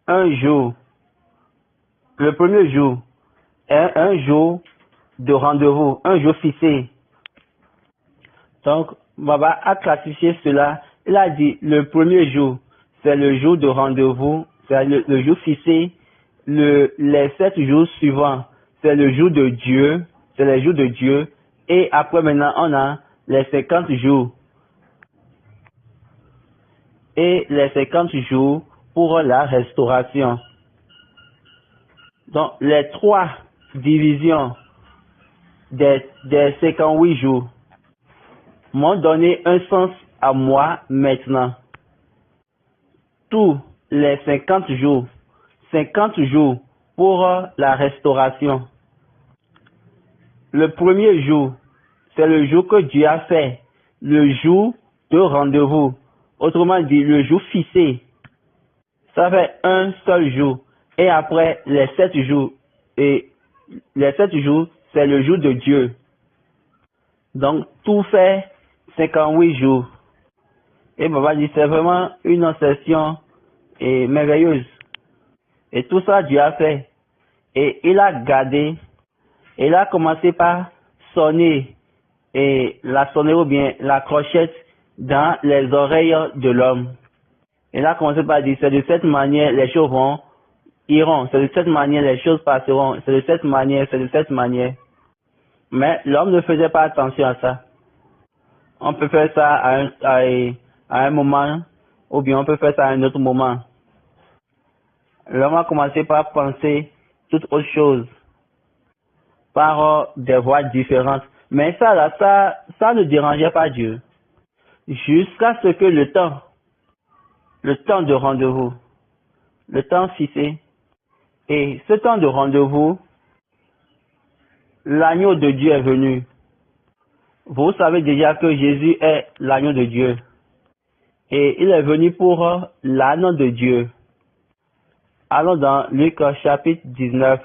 un jour, le premier jour est un jour de rendez-vous, un jour fixé. Donc, Baba a classifié cela. Il a dit le premier jour, c'est le jour de rendez-vous, c'est le jour fixé. Les 7 jours suivants, c'est le jour de Dieu, c'est les jours de Dieu. Et après maintenant, on a les 50 jours. Et les 50 jours pour la restauration. Donc, les 3 divisions des 58 jours m'ont donné un sens à moi maintenant. Tous les 50 jours pour la restauration. Le premier jour, c'est le jour que Dieu a fait, le jour de rendez-vous. Autrement dit, le jour fixé. Ça fait un seul jour. Et après, les 7 jours. Et les 7 jours, c'est le jour de Dieu. Donc, tout fait 58 jours. Et Baba dit, c'est vraiment une session merveilleuse. Et tout ça, Dieu a fait. Et il a gardé. Et il a commencé par sonner. Et la sonnerie ou bien la clochette dans les oreilles de l'homme. Il a commencé par dire, c'est de cette manière les choses iront. C'est de cette manière les choses passeront. C'est de cette manière, c'est de cette manière. Mais l'homme ne faisait pas attention à ça. On peut faire ça à un moment, ou bien on peut faire ça à un autre moment. L'homme a commencé par penser toute autre chose, par des voies différentes. Mais ça ne dérangeait pas Dieu. Jusqu'à ce que le temps de rendez-vous, le temps fixé, et ce temps de rendez-vous, l'agneau de Dieu est venu. Vous savez déjà que Jésus est l'agneau de Dieu. Et il est venu pour l'agneau de Dieu. Allons dans Luc chapitre 19.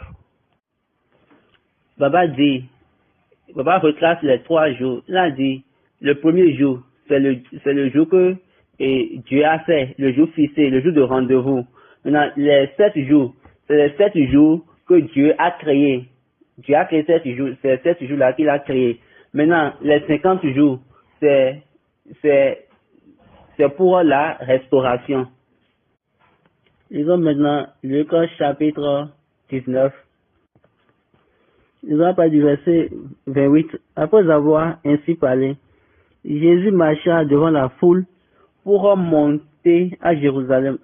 Baba retrace les 3 jours. Il a dit, le premier jour, c'est le jour que Dieu a fait, le jour fixé, le jour de rendez-vous. Maintenant, les 7 jours, c'est les 7 jours que Dieu a créés. Dieu a créé 7 jours, c'est 7 jours-là qu'il a créé. Maintenant, les 50 jours, c'est pour la restauration. Lisons maintenant Luc chapitre 19. Nous allons pas du verset 28. Après avoir ainsi parlé, Jésus marcha devant la foule pour monter à Jérusalem.